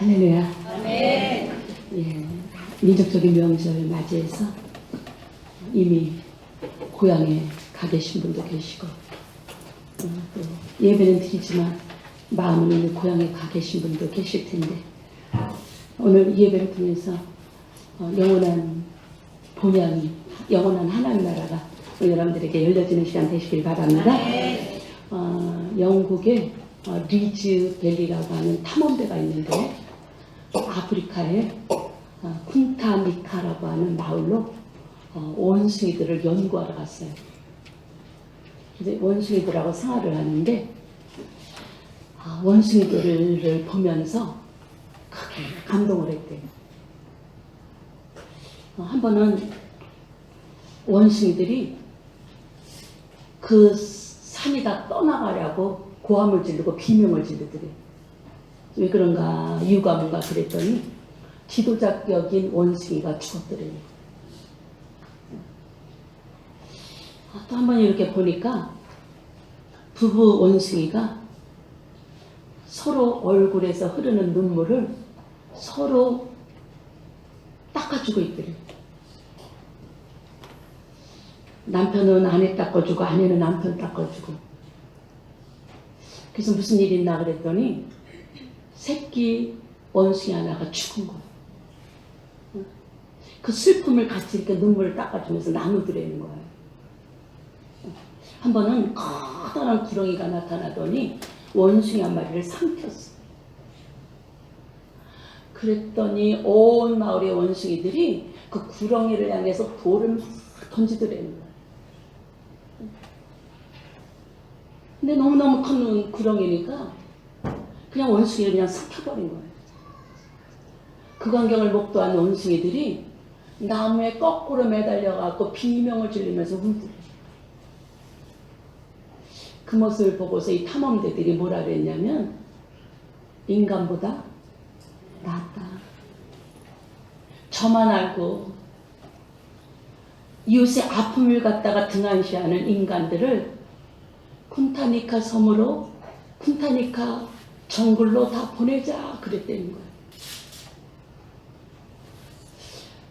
할렐루야. 아멘. 예, 민족적인 명절을 맞이해서 이미 고향에 가 계신 분도 계시고 또 예배는 드리지만 마음은 이미 고향에 가 계신 분도 계실 텐데 오늘 이 예배를 통해서 영원한 본향이 영원한 하나님 나라가 여러분들에게 열려지는 시간 되시길 바랍니다. 영국에 리즈 밸리라고 하는 탐험대가 있는데 아프리카의 쿤타니카라고 하는 마을로 원숭이들을 연구하러 갔어요. 이제 원숭이들하고 생활을 하는데 원숭이들을 보면서 크게 감동을 했대요. 한 번은 원숭이들이 그 산이다 떠나가려고 고함을 지르고 비명을 지르더래요. 왜 그런가 이유가 뭔가 그랬더니 지도자격인 원숭이가 죽었더래요. 또 한 번 이렇게 보니까 부부 원숭이가 서로 얼굴에서 흐르는 눈물을 서로 닦아주고 있더래요. 남편은 아내 닦아주고 아내는 남편 닦아주고. 그래서 무슨 일이 있나 그랬더니 새끼 원숭이 하나가 죽은 거예요. 그 슬픔을 같이 이렇게 눈물을 닦아주면서 나누더라는 거예요. 한 번은 커다란 구렁이가 나타나더니 원숭이 한 마리를 삼켰어. 그랬더니 온 마을의 원숭이들이 그 구렁이를 향해서 돌을 막 던지더라는 거예요. 근데 너무너무 큰 구렁이니까 그냥 원숭이를 그냥 삼켜버린 거예요. 그 광경을 목도한 원숭이들이 나무에 거꾸로 매달려갖고 비명을 지르면서 울더래요. 그 모습을 보고서 이 탐험대들이 뭐라 그랬냐면 인간보다 낫다. 저만 알고 이웃의 아픔을 갖다가 등한시하는 인간들을 쿤타니카 섬으로 쿤타니카 정글로 다 보내자 그랬다는 거예요.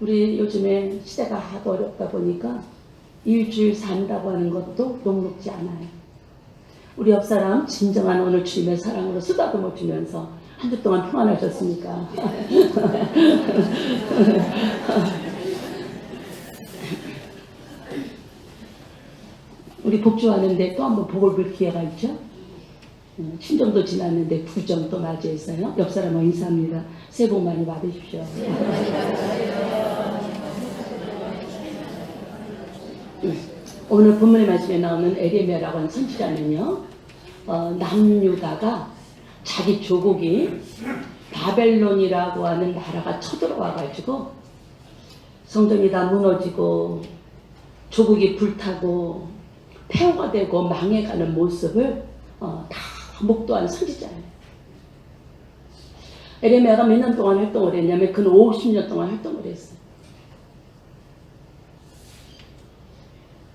우리 요즘에 시대가 하도 어렵다 보니까 일주일 산다고 하는 것도 녹록지 않아요. 우리 옆 사람 진정한 오늘 주님의 사랑으로 쓰다듬어 주면서 한 주 동안 평안하셨습니까? 우리 복주하는데 또 한 번 복을 볼 기회가 있죠. 친정도 지났는데 부정 또 맞이했어요. 옆 사람과 인사합니다. 새해 복 많이 받으십시오. 오늘 본문의 말씀에 나오는 에레미야라고 하는 선지자는요, 남유다가 자기 조국이 바벨론이라고 하는 나라가 쳐들어와가지고 성전이 다 무너지고 조국이 불타고 폐허가 되고 망해가는 모습을 다 목도한 선지자예요. 에레미야가 몇 년 동안 활동을 했냐면 그는 50년 동안 활동을 했어요.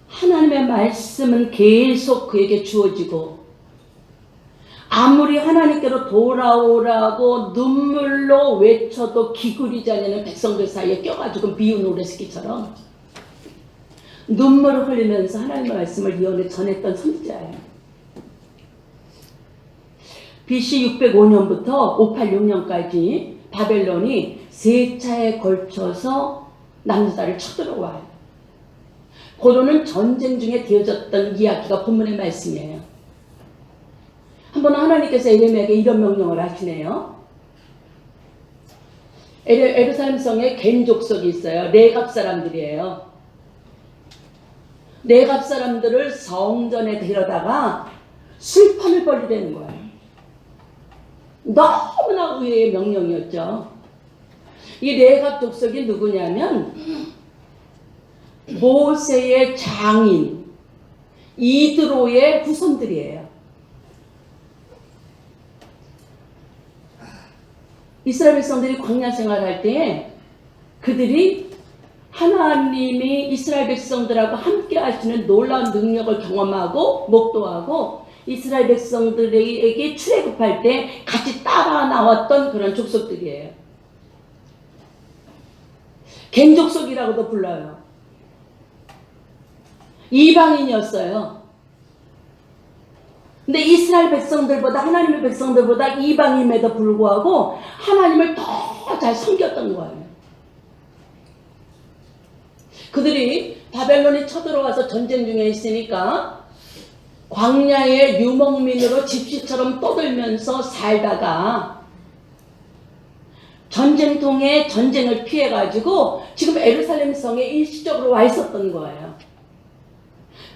하나님의 말씀은 계속 그에게 주어지고 아무리 하나님께로 돌아오라고 눈물로 외쳐도 기울이지 않는 백성들 사이에 껴가지고 미운 오레스키처럼 눈물을 흘리면서 하나님의 말씀을 예언에 전했던 선지자예요. BC 605년부터 586년까지 바벨론이 세 차에 걸쳐서 남유다를 쳐들어와요. 고로는 전쟁 중에 되어졌던 이야기가 본문의 말씀이에요. 한 번은 하나님께서 에레미야에게 이런 명령을 하시네요. 예루살렘 성에 겐 족속이 있어요. 레갑 사람들이에요. 레갑 사람들을 성전에 데려다가 술판을 벌이라는 거예요. 너무나 의외의 명령이었죠. 이 레갑 족속이 누구냐면 모세의 장인 이드로의 후손들이에요. 이스라엘 백성들이 광야 생활할 때 그들이 하나님이 이스라엘 백성들하고 함께 하시는 놀라운 능력을 경험하고 목도하고 이스라엘 백성들에게 출애굽할 때 같이 따라 나왔던 그런 족속들이에요. 갱족속이라고도 불러요. 이방인이었어요. 근데 이스라엘 백성들보다, 하나님의 백성들보다 이방인임에도 불구하고 하나님을 더 잘 섬겼던 거예요. 그들이 바벨론이 쳐들어와서 전쟁 중에 있으니까 광야의 유목민으로 집시처럼 떠들면서 살다가 전쟁통에 전쟁을 피해가지고 지금 에루살렘 성에 일시적으로 와 있었던 거예요.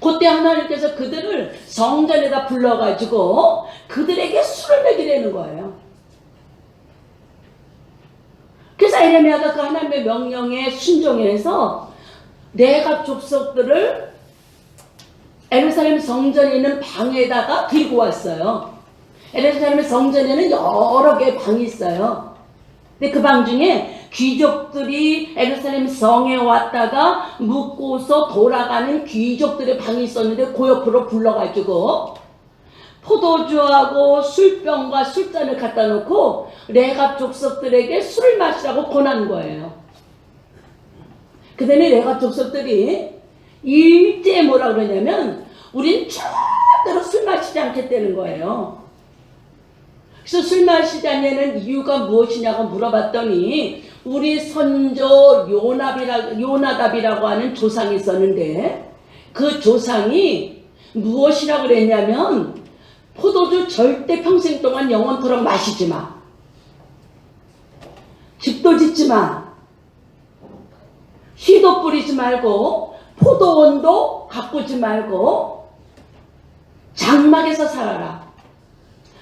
그때 하나님께서 그들을 성전에다 불러가지고 그들에게 술을 먹이려는 거예요. 그래서 에레미야가 그 하나님의 명령에 순종해서 네갑 족속들을 에루살렘 성전에 있는 방에다가 들고 왔어요. 에루살렘 성전에는 여러 개의 방이 있어요. 근데 그 방 중에 귀족들이 에루살렘 성에 왔다가 묵고서 돌아가는 귀족들의 방이 있었는데 그 옆으로 불러가지고 포도주하고 술병과 술잔을 갖다 놓고 레갑 족속들에게 술을 마시라고 권한 거예요. 그 다음에 레갑 족속들이 일제에 뭐라 그러냐면 우린 절대로 술 마시지 않겠다는 거예요. 그래서 술 마시지 않는 이유가 무엇이냐고 물어봤더니 우리 선조 요나답이라고 하는 조상이 있었는데 그 조상이 무엇이라고 그랬냐면 포도주 절대 평생 동안 영원토록 마시지 마. 집도 짓지 마. 씨도 뿌리지 말고 포도원도 가꾸지 말고 장막에서 살아라.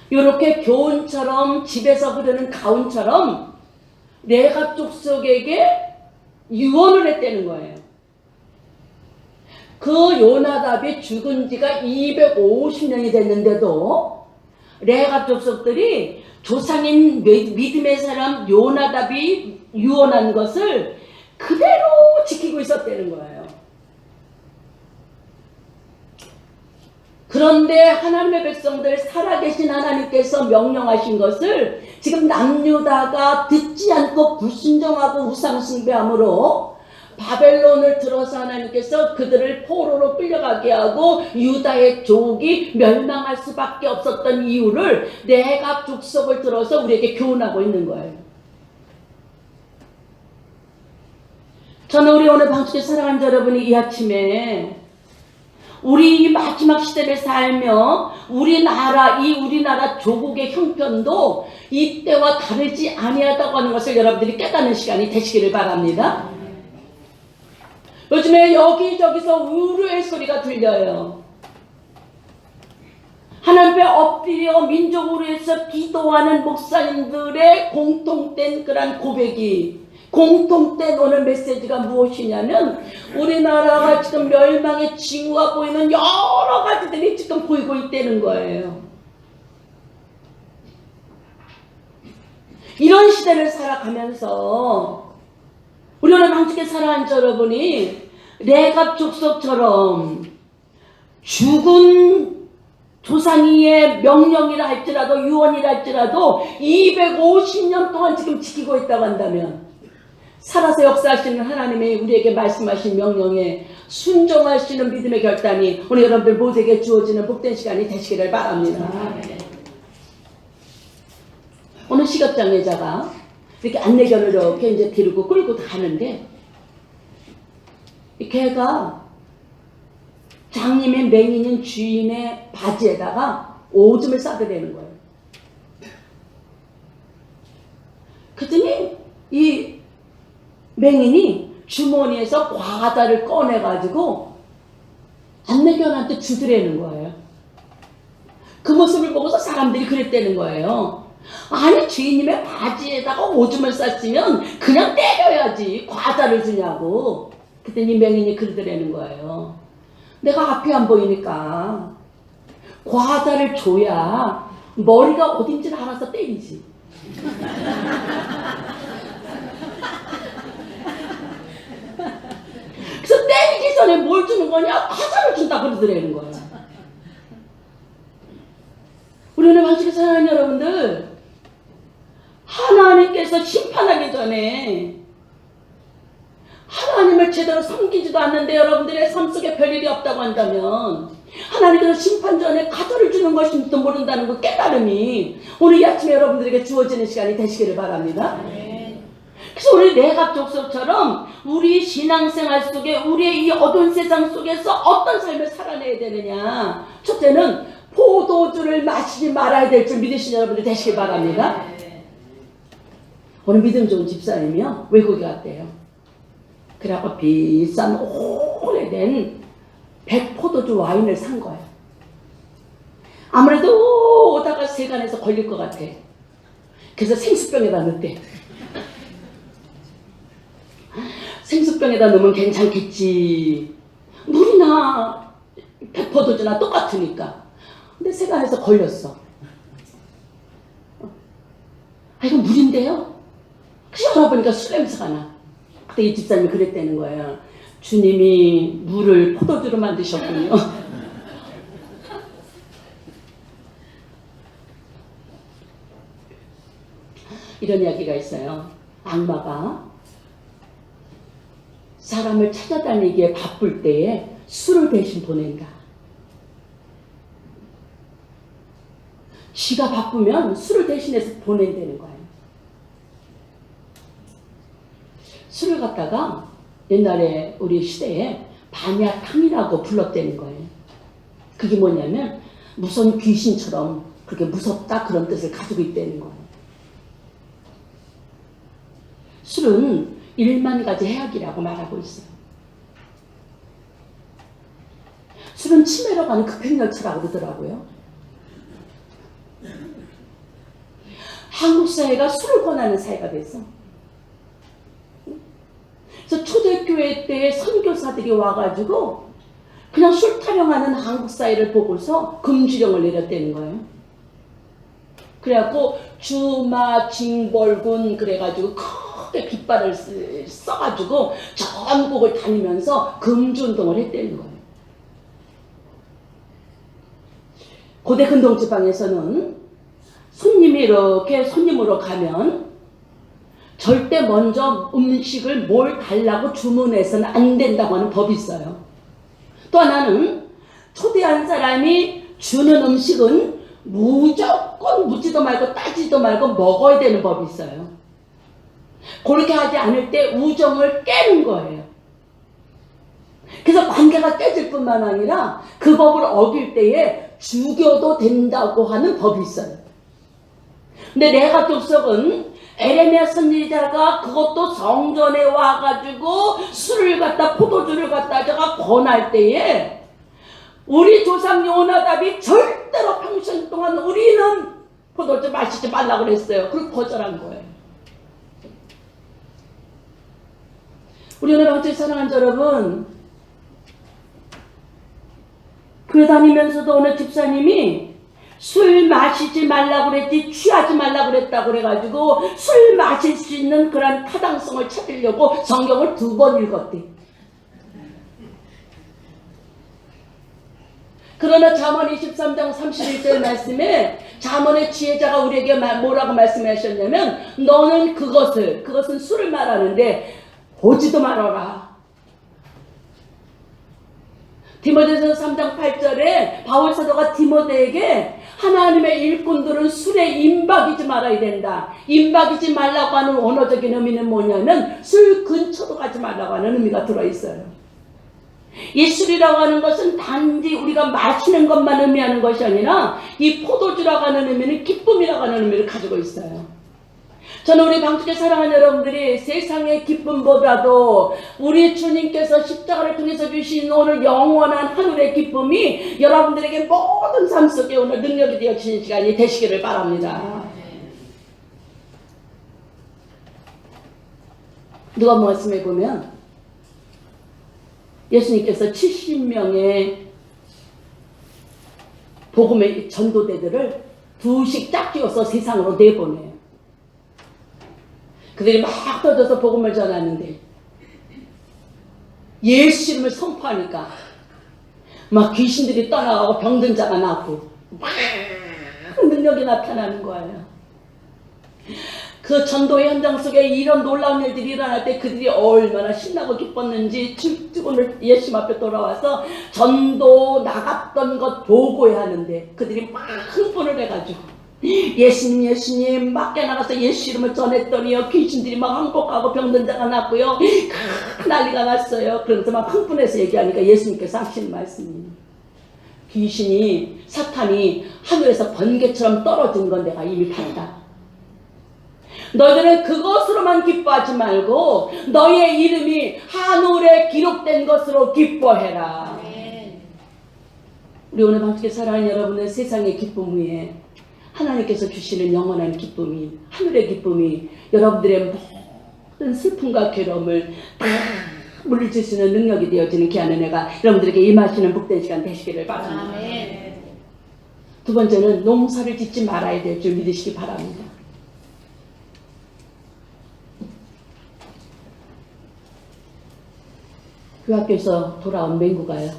이렇게 교훈처럼 집에서 흐르는 가훈처럼 레갑 족속에게 유언을 했다는 거예요. 그 요나답이 죽은 지가 250년이 됐는데도 레갑 족속들이 조상인 믿음의 사람 요나답이 유언한 것을 그대로 지키고 있었다는 거예요. 그런데 하나님의 백성들 살아계신 하나님께서 명령하신 것을 지금 남유다가 듣지 않고 불순종하고 우상숭배함으로 바벨론을 들어서 하나님께서 그들을 포로로 끌려가게 하고 유다의 족이 멸망할 수밖에 없었던 이유를 레갑 족속을 들어서 우리에게 교훈하고 있는 거예요. 저는 우리 오늘 방송에 사랑하는 여러분이 이 아침에 우리 이 마지막 시대를 살며 우리나라 조국의 형편도 이때와 다르지 아니하다고 하는 것을 여러분들이 깨닫는 시간이 되시기를 바랍니다. 요즘에 여기저기서 우려의 소리가 들려요. 하나님 앞에 엎드려 민족으로 해서 기도하는 목사님들의 공통된 그런 고백이, 공통된 오늘 메시지가 무엇이냐면 우리나라가 지금 멸망의 징후가 보이는 여러 가지들이 지금 보이고 있다는 거예요. 이런 시대를 살아가면서 우리 오늘 방식에 살아간 여러분이 레갑 족속처럼 죽은 조상이의 명령이라 할지라도 유언이라 할지라도 250년 동안 지금 지키고 있다고 한다면 살아서 역사하시는 하나님의 우리에게 말씀하신 명령에 순종하시는 믿음의 결단이 오늘 여러분들 모두에게 주어지는 복된 시간이 되시기를 바랍니다. 오늘 시각장애자가 이렇게 안내견을 이렇게 이제 데리고 끌고 가는데 걔가 장님의 맹인인 주인의 바지에다가 오줌을 싸대려는 거예요. 그랬더니 이 맹인이 주머니에서 과자를 꺼내가지고 안내견한테 주드라는 거예요. 그 모습을 보고서 사람들이 그랬다는 거예요. 아니 주인님의 바지에다가 오줌을 쌌으면 그냥 때려야지 과자를 주냐고. 그랬더니 맹인이 그러더라는 거예요. 내가 앞이 안 보이니까 과자를 줘야 머리가 어딘지를 알아서 때리지. 그래서 때리기 전에 뭘 주는 거냐? 과자를 준다 그러더라는 거예요. 우리 은혜 방식의 사랑하는 여러분들, 하나님께서 심판하기 전에 하나님을 제대로 섬기지도 않는데 여러분들의 삶 속에 별일이 없다고 한다면 하나님께서 심판 전에 가져를 주는 것인지도 모른다는 그 깨달음이 오늘 이 아침에 여러분들에게 주어지는 시간이 되시기를 바랍니다. 그래서 우리 내갑 족속처럼 우리 신앙생활 속에 우리의 이 어두운 세상 속에서 어떤 삶을 살아내야 되느냐. 첫째는 포도주를 마시지 말아야 될 줄 믿으시는 여러분들 되시길 바랍니다. 오늘 믿음 좋은 집사님이요, 외국에 갔대요. 그래갖고 비싼 오래된 백포도주 와인을 산 거예요. 아무래도 오다가 세간에서 걸릴 것 같아. 그래서 생수병에다 넣대. 생수병에다 넣으면 괜찮겠지. 물이나 백포도주나 똑같으니까. 근데 세간에서 걸렸어. 아, 이거 물인데요? 그래서 열어보니까 술 냄새가 나. 그때 이 집사님이 그랬다는 거예요. 주님이 물을 포도주로 만드셨군요. 이런 이야기가 있어요. 악마가 사람을 찾아다니기에 바쁠 때에 술을 대신 보낸다. 지가 바쁘면 술을 대신해서 보낸다는 거예요. 술을 갖다가 옛날에 우리 시대에 반야탕이라고 불렀다는 거예요. 그게 뭐냐면 무서운 귀신처럼 그렇게 무섭다 그런 뜻을 가지고 있다는 거예요. 술은 1만 가지 해악이라고 말하고 있어요. 술은 치매로 가는 급행열차라고 그러더라고요. 한국 사회가 술을 권하는 사회가 됐어. 그래서 초대교회 때 선교사들이 와가지고 그냥 술 타령하는 한국 사회를 보고서 금주령을 내렸다는 거예요. 그래갖고 주마 징벌군 그래가지고 크게 깃발을 써가지고 전국을 다니면서 금주운동을 했다는 거예요. 고대 근동지방에서는 손님이 이렇게 손님으로 가면 절대 먼저 음식을 뭘 달라고 주문해서는 안 된다고 하는 법이 있어요. 또 하나는 초대한 사람이 주는 음식은 무조건 묻지도 말고 따지도 말고 먹어야 되는 법이 있어요. 그렇게 하지 않을 때 우정을 깨는 거예요. 그래서 관계가 깨질 뿐만 아니라 그 법을 어길 때에 죽여도 된다고 하는 법이 있어요. 근데 내가 족속은 에레미야 선지자가 그것도 성전에 와가지고 술을 갖다 포도주를 갖다가 권할 때에 우리 조상 요나답이 절대로 평생 동안 우리는 포도주 마시지 말라고 그랬어요. 그걸 거절한 거예요. 우리 오늘 방주에 사랑하는 여러분, 교회 다니면서도 어느 집사님이 술 마시지 말라고 그랬지 취하지 말라고 그랬다고 그래가지고 술 마실 수 있는 그런 타당성을 찾으려고 성경을 2번 읽었대. 그러나 잠언 23장 31절 말씀에 잠언의 지혜자가 우리에게 뭐라고 말씀하셨냐면 너는 그것은 술을 말하는데 보지도 말아라. 디모데전서 3장 8절에 바울 사도가 디모데에게 하나님의 일꾼들은 술에 임박이지 말아야 된다. 임박이지 말라고 하는 언어적인 의미는 뭐냐면 술 근처도 가지 말라고 하는 의미가 들어있어요. 이 술이라고 하는 것은 단지 우리가 마시는 것만 의미하는 것이 아니라 이 포도주라고 하는 의미는 기쁨이라고 하는 의미를 가지고 있어요. 저는 우리 방주에 사랑하는 여러분들이 세상의 기쁨보다도 우리 주님께서 십자가를 통해서 주신 오늘 영원한 하늘의 기쁨이 여러분들에게 모든 삶 속에 오늘 능력이 되어지는 시간이 되시기를 바랍니다. 누가 말씀해 보면 예수님께서 70명의 복음의 전도대들을 2씩 짝지어서 세상으로 내보내요. 그들이 막 떠져서 복음을 전하는데 예수 이름을 선포하니까 막 귀신들이 떠나가고 병든 자가 낫고 막 능력이 나타나는 거예요. 그 전도의 현장 속에 이런 놀라운 일들이 일어날 때 그들이 얼마나 신나고 기뻤는지 오늘 예수님 앞에 돌아와서 전도 나갔던 것 보고해야 하는데 그들이 막 흥분을 해가지고 예수님 밖에 나가서 예수 이름을 전했더니요 귀신들이 막 항복하고 병든 자가 났고요 난리가 났어요. 그러면서 막 흥분해서 얘기하니까 예수님께서 하시는 말씀이 귀신이 사탄이 하늘에서 번개처럼 떨어진 건 내가 이미 봤다. 너희들은 그것으로만 기뻐하지 말고 너희의 이름이 하늘에 기록된 것으로 기뻐해라. 우리 오늘 방송에 살아가는 여러분의 세상의 기쁨 위에 하나님께서 주시는 영원한 기쁨이 하늘의 기쁨이 여러분들의 모든 슬픔과 괴로움을 다 물리칠 수 있는 능력이 되어지는 귀한 은혜가 여러분들에게 임하시는 복된 시간 되시기를 바랍니다. 두 번째는 농사를 짓지 말아야 될 줄 믿으시기 바랍니다. 그 학교에서 돌아온 맹구가요.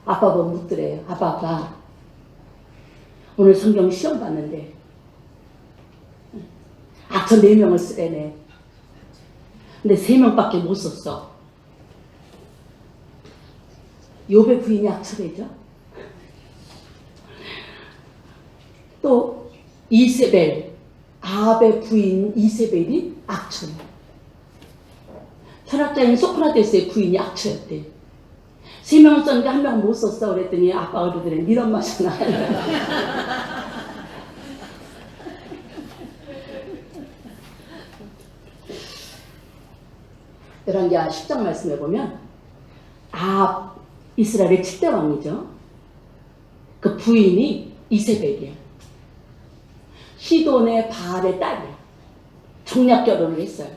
아빠 보고 묻더래요. 아빠 오늘 성경 시험 봤는데 악처 4명을 쓰래네. 근데 3명밖에 못 썼어. 욥의 부인이 악처래죠. 또 이세벨, 아합의 부인 이세벨이 악처예요. 철학자인 소크라테스의 부인이 악처였대. 3명을 썼는데 1명은 못 썼어. 그랬더니 아빠가 그러더래. 네 엄마잖아. 열왕기하 10장 말씀해 보면 아합 이스라엘의 7대 왕이죠. 그 부인이 이세벨이야. 시돈의 바알의 딸이야. 종략 결혼을 했어요.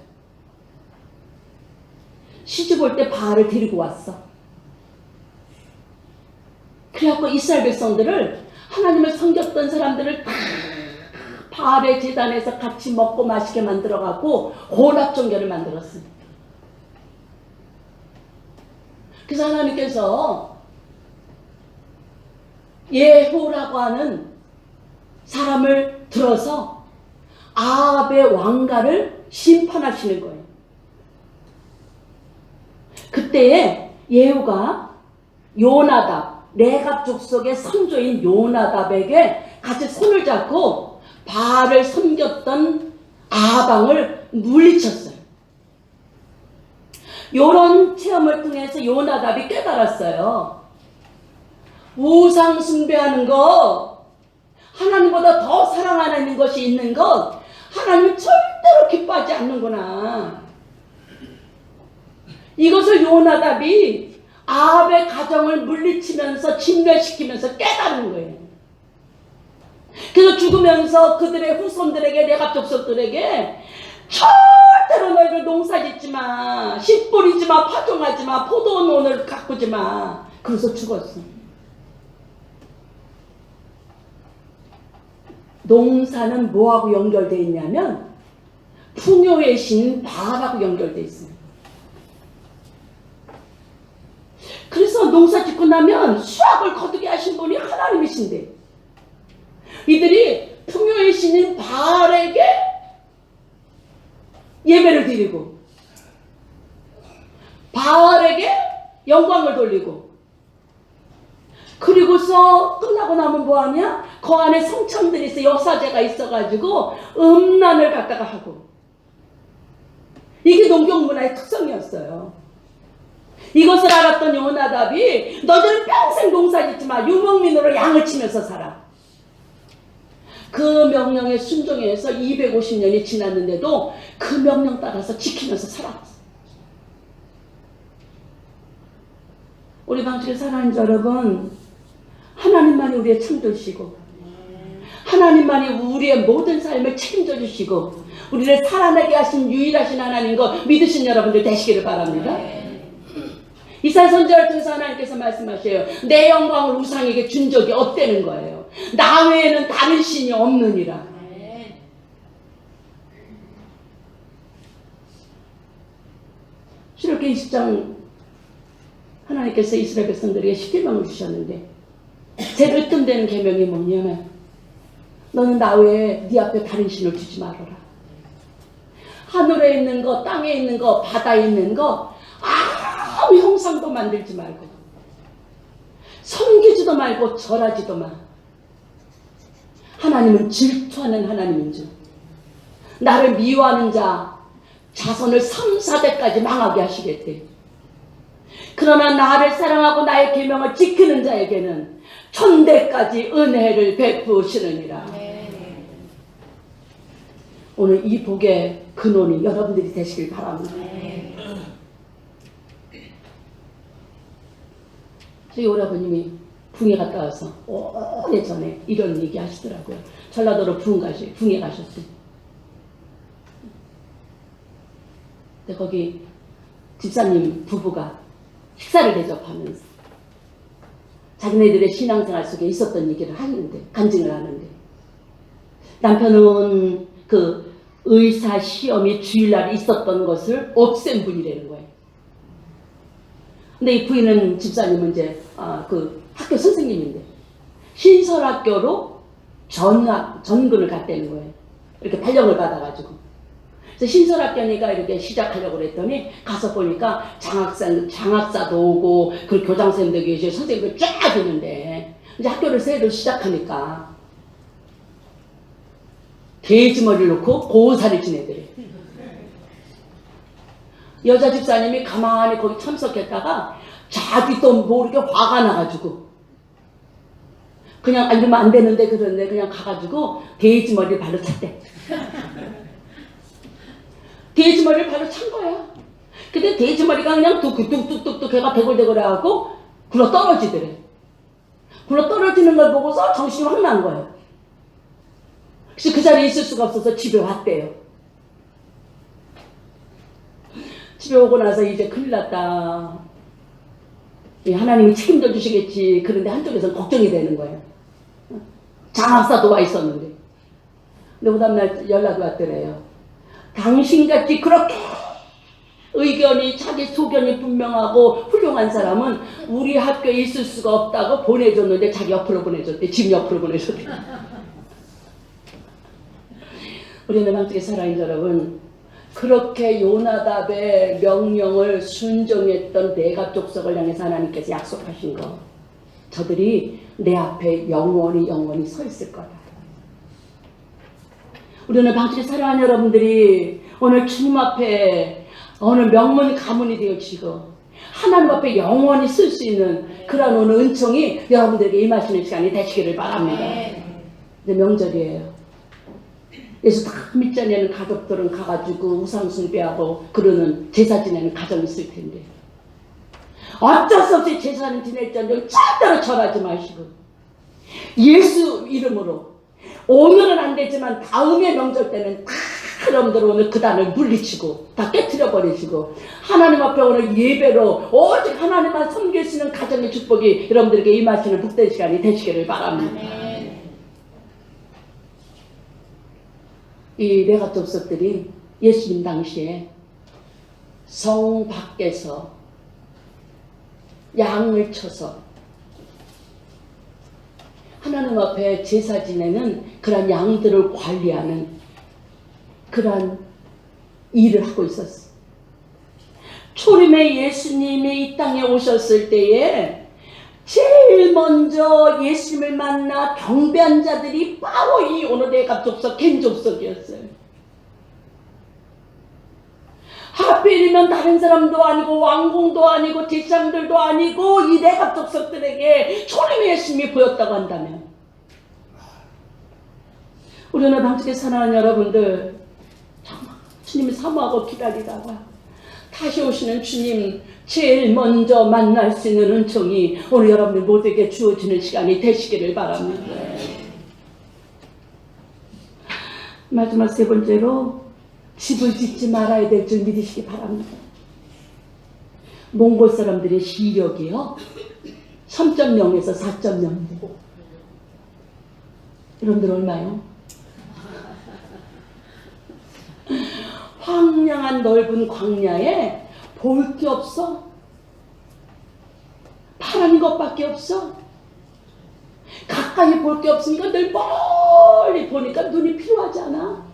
시집 올 때 바알을 데리고 왔어. 그래갖고 이스라엘 백성들을 하나님을 섬겼던 사람들을 다 바알의 제단에서 같이 먹고 마시게 만들어갖고 혼합 종교를 만들었어요. 그래서 하나님께서 예후라고 하는 사람을 들어서 아합의 왕가를 심판하시는 거예요. 그때에 예후가 요나답, 레갑 족속의 선조인 요나답에게 같이 손을 잡고 바알을 섬겼던 아방을 물리쳤어요. 요런 체험을 통해서 요나답이 깨달았어요. 우상 숭배하는 것, 하나님보다 더 사랑하는 것이 있는 것, 하나님은 절대로 기뻐하지 않는구나. 이것을 요나답이 아합의 가정을 물리치면서 진멸시키면서 깨달은 거예요. 그래서 죽으면서 그들의 후손들에게 레갑 족속들에게 절대로 너희들 농사짓지 마, 씨 뿌리지 마, 파종하지 마, 포도원을 가꾸지 마. 그래서 죽었어. 농사는 뭐하고 연결되어 있냐면 풍요의 신 바알하고 연결되어 있습니다. 그래서 농사 짓고 나면 수확을 거두게 하신 분이 하나님이신데 이들이 풍요의 신인 바알에게 예배를 드리고 바알에게 영광을 돌리고 그리고서 끝나고 나면 뭐하냐? 그 안에 성천들이 있어. 역사제가 있어가지고 음란을 갖다가 하고 이게 농경문화의 특성이었어요. 이것을 알았던 요나답이 너희들은 평생 농사짓지 마. 유목민으로 양을 치면서 살아. 그 명령에 순종해서 250년이 지났는데도 그 명령 따라서 지키면서 살아왔어. 우리 방식에 사랑하는 여러분, 하나님만이 우리의 창조시고 하나님만이 우리의 모든 삶을 책임져 주시고 우리를 살아나게 하신 유일하신 하나님 것 믿으신 여러분들 되시기를 바랍니다. 이사야 선지자를 통해서 하나님께서 말씀하셔요. 내 영광을 우상에게 준 적이 없다는 거예요. 나 외에는 다른 신이 없느니라. 출애굽기 20장 하나님께서 이스라엘 백성들에게 십계명을 주셨는데 제일 으뜸되는 계명이 뭐냐면 너는 나 외에 네 앞에 다른 신을 두지 말아라. 하늘에 있는 거, 땅에 있는 거, 바다에 있는 거 아무 형상도 만들지 말고 섬기지도 말고 절하지도 마. 하나님은 질투하는 하나님인 줄. 나를 미워하는 자 자손을 3, 4대까지 망하게 하시겠대. 그러나 나를 사랑하고 나의 계명을 지키는 자에게는 천대까지 은혜를 베푸시느니라. 오늘 이 복의 근원이 여러분들이 되시길 바랍니다. 저희 오라버님이 붕에 갔다 와서 오래전에 이런 얘기 하시더라고요. 전라도로 붕에 가셨어요. 근데 거기 집사님 부부가 식사를 대접하면서 자기네들의 신앙생활 속에 있었던 얘기를 하는데, 간증을 하는데, 남편은 그 의사 시험이 주일날 있었던 것을 없앤 분이라는 거예요. 근데 이 부인은, 집사님은 이제 그 학교 선생님인데 신설학교로 전근을 갔다는 거예요. 이렇게 발령을 받아가지고. 그래서 신설학교니까 이렇게 시작하려고 그랬더니 가서 보니까 장학사도 오고 그 교장선생님도 계시고 선생님도 쫙 있는데, 이제 학교를 새로 시작하니까 돼지머리를 놓고 고사를 지내더래. 여자 집사님이 가만히 거기 참석했다가 자기도 모르게 화가 나가지고 그냥 이러면 안 되는데 그러는데 그냥 가가지고 돼지머리를 발로 찼대. 돼지머리를 발로 찬 거야. 근데 돼지머리가 그냥 뚝뚝뚝뚝뚝 걔가 대굴대굴해갖고 굴러 떨어지더래. 굴러 떨어지는 걸 보고서 정신이 확 난 거예요. 그래서 그 자리에 있을 수가 없어서 집에 왔대요. 집에 오고 나서 이제 큰일 났다. 하나님이 책임져 주시겠지. 그런데 한쪽에서는 걱정이 되는 거예요. 장학사도 와 있었는데. 근데 그 다음날 연락이 왔더래요. 당신같이 그렇게 의견이, 자기 소견이 분명하고 훌륭한 사람은 우리 학교에 있을 수가 없다고 보내줬는데 자기 옆으로 보내줬대. 집 옆으로 보내줬대. 우리는 방쪽에 살아있는 여러분, 그렇게 요나답의 명령을 순종했던 레갑 족속을 향해서 하나님께서 약속하신 거, 저들이 내 앞에 영원히 서 있을 거다. 우리는 방쪽에 살아가는 여러분들이 오늘 주님 앞에 오늘 명문 가문이 되어지고 하나님 앞에 영원히 쓸 수 있는 그런 오늘 은총이 여러분들에게 임하시는 시간이 되시기를 바랍니다. 이제 명절이에요. 예수 다 믿지 않는 가족들은 가가지고 우상숭배하고 그러는 제사 지내는 가정이 있을 텐데, 어쩔 수 없이 제사는 지낼지언정 절대로 절하지 마시고 예수 이름으로, 오늘은 안 되지만 다음의 명절 때는 다 여러분들 오늘 그 단을 물리치고 다 깨트려 버리시고 하나님 앞에 오늘 예배로 오직 하나님만 섬길 수 있는 가정의 축복이 여러분들에게 임하시는 복된 시간이 되시기를 바랍니다. 이 레갑 족속들이 예수님 당시에 성 밖에서 양을 쳐서 하나님 앞에 제사 지내는 그런 양들을 관리하는 그런 일을 하고 있었어요. 초림에 예수님이 이 땅에 오셨을 때에 제일 먼저 예수님을 만나 경배한 자들이 바로 이 오늘 레갑 족속, 겐 족속이었어요. 하필이면 다른 사람도 아니고 왕궁도 아니고 제사장들도 아니고 이 레갑 족속들에게 초림의 예수님이 보였다고 한다면, 우리는 방쪽에 사랑하는 여러분들, 정말 주님이 사모하고 기다리다가 다시 오시는 주님 제일 먼저 만날 수 있는 은총이 오늘 여러분들 모두에게 주어지는 시간이 되시기를 바랍니다. 마지막 세 번째로, 집을 짓지 말아야 될 줄 믿으시기 바랍니다. 몽골 사람들의 시력이요 3.0에서 4.0인데 여러분들 얼마요? 황량한 넓은 광야에 볼 게 없어. 파란 것밖에 없어. 가까이 볼 게 없으니까 늘 멀리 보니까 눈이 필요하지 않아?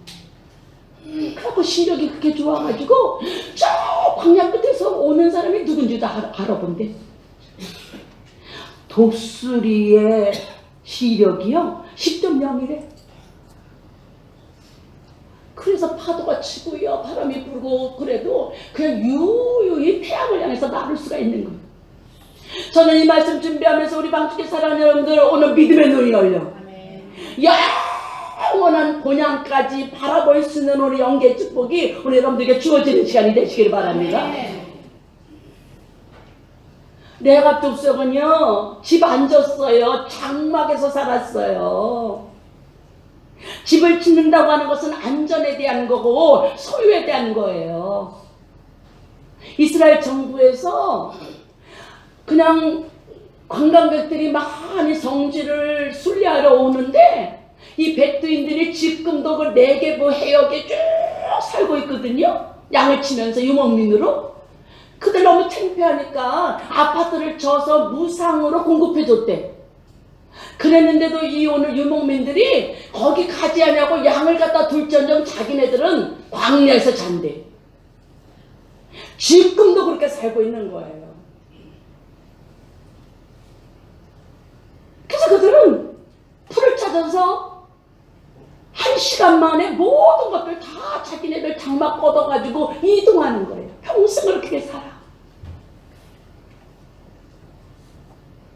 그래갖고 시력이 그렇게 좋아가지고 저 광야 끝에서 오는 사람이 누군지도 알아본대. 독수리의 시력이요 10.0이래. 그래서 파도가 치고요 바람이 불고 그래도 그냥 유유히 태양을 향해서 나를 수가 있는 거예요. 저는 이 말씀 준비하면서 우리 방축에 사랑하는 여러분들 오늘 믿음의 눈이 열려 영원한 본향까지 바라볼 수 있는 우리 영계 축복이 우리 여러분들에게 주어지는 시간이 되시길 바랍니다. 내가 족속은요 집 안 줬어요. 장막에서 살았어요. 집을 짓는다고 하는 것은 안전에 대한 거고 소유에 대한 거예요. 이스라엘 정부에서 그냥 관광객들이 많이 성지를 순례하러 오는데 이 베두인들이 지금도 그 네게브 해역에 쭉 살고 있거든요. 양을 치면서 유목민으로. 그들 너무 창피하니까 아파트를 쳐서 무상으로 공급해줬대. 그랬는데도 이 오늘 유목민들이 거기 가지 않냐고 양을 갖다 둘지언정 자기네들은 광야에서 잔대. 지금도 그렇게 살고 있는 거예요. 그래서 그들은 풀을 찾아서 1시간 만에 모든 것들 다 자기네들 장막 걷어가지고 이동하는 거예요. 평생을 그렇게 살아.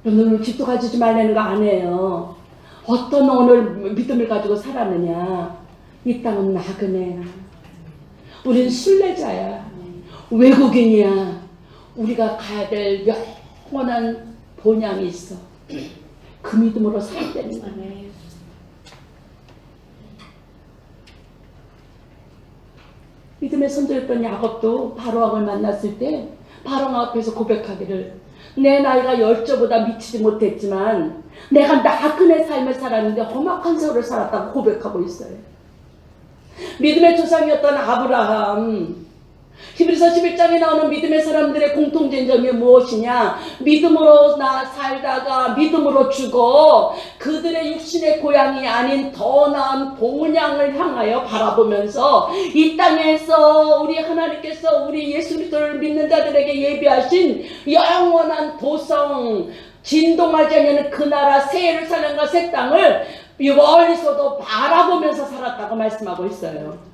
여러분 집도 가지지 말라는 거 아니에요. 어떤 오늘 믿음을 가지고 살았느냐. 이 땅은 나그네야. 우린 순례자야. 외국인이야. 우리가 가야 될 영원한 본향이 있어. 그 믿음으로 살아야 되는 거예요. 믿음의 선조였던 야곱도 바로왕을 만났을 때 바로왕 앞에서 고백하기를 내 나이가 10조보다 미치지 못했지만 내가 나그네 삶을 살았는데 험악한 세월을 살았다고 고백하고 있어요. 믿음의 조상이었던 아브라함, 히브리서 11장에 나오는 믿음의 사람들의 공통된 점이 무엇이냐? 믿음으로 살다가 믿음으로 죽어 그들의 육신의 고향이 아닌 더 나은 본향을 향하여 바라보면서 이 땅에서 우리 하나님께서 우리 예수 그리스도를 믿는 자들에게 예비하신 영원한 도성, 진동하지 않는 그 나라 새 예루살렘과 새 땅을 멀리서도 바라보면서 살았다고 말씀하고 있어요.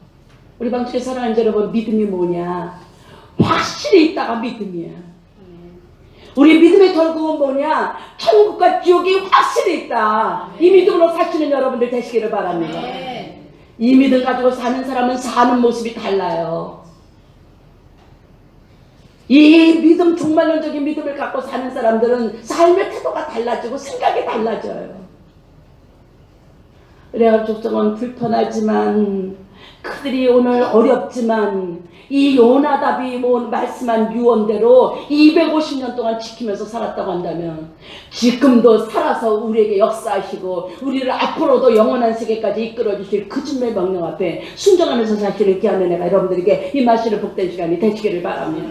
우리 방축에 사랑하는 여러분, 믿음이 뭐냐? 확실히 있다가 믿음이야. 우리 믿음의 결국은 뭐냐? 천국과 지옥이 확실히 있다. 이 믿음으로 사시는 여러분들 되시기를 바랍니다. 이 믿음 가지고 사는 사람은 사는 모습이 달라요. 이 믿음, 종말론적인 믿음을 갖고 사는 사람들은 삶의 태도가 달라지고 생각이 달라져요. 레알 족속은 불편하지만 그들이 오늘 어렵지만 이 요나답이 말씀한 유언대로 250년 동안 지키면서 살았다고 한다면 지금도 살아서 우리에게 역사하시고 우리를 앞으로도 영원한 세계까지 이끌어주실 그 주님의 명령 앞에 순종하면서 사시는 귀한 은혜가 여러분들에게 임하시는 복된 시간이 되시기를 바랍니다.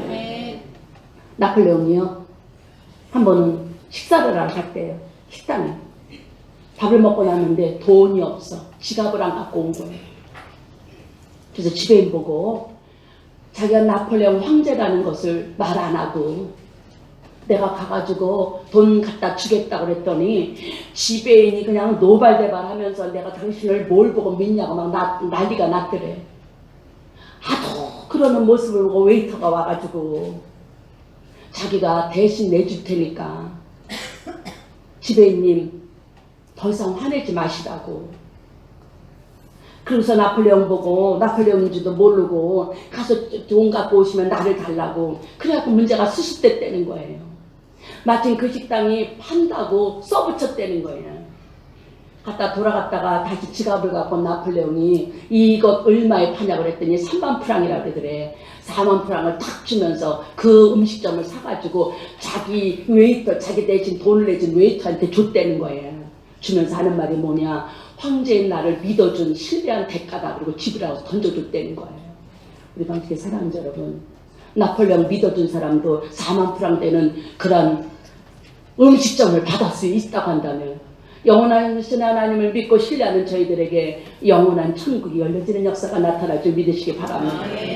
나폴레옹이요 한 번은 식사를 하러 갔대요. 식당에 밥을 먹고 났는데 돈이 없어. 지갑을 안 갖고 온 거예요. 그래서 지배인 보고 자기가 나폴레옹 황제라는 것을 말 안 하고 내가 가가지고 돈 갖다 주겠다고 그랬더니 지배인이 그냥 노발대발하면서 내가 당신을 뭘 보고 믿냐고 막 난리가 났더래. 하도 그러는 모습을 보고 웨이터가 와가지고 자기가 대신 내줄 테니까 지배인님 더 이상 화내지 마시라고. 그래서 나폴레옹 보고 나폴레옹인지도 모르고 가서 돈 갖고 오시면 나를 달라고. 그래갖고 문제가 수습됐다는 거예요. 마침 그 식당이 판다고 써붙였다는 거예요. 갔다 돌아갔다가 다시 지갑을 갖고 나폴레옹이 이것 얼마에 파냐고 그랬더니 3만 프랑이라고 그러더래. 4만 프랑을 탁 주면서 그 음식점을 사가지고 자기 웨이터, 자기 대신 돈을 내준 웨이터한테 줬다는 거예요. 주면서 하는 말이 뭐냐? 황제인 나를 믿어준 신뢰한 대가다. 그리고 지불하고 던져줬다는 거예요. 우리 방식의 사랑하는 여러분, 나폴레옹 믿어준 사람도 4만 프랑 되는 그런 음식점을 받을 수 있다고 한다면 영원하신 하나님을 믿고 신뢰하는 저희들에게 영원한 천국이 열려지는 역사가 나타날 줄 믿으시기 바랍니다.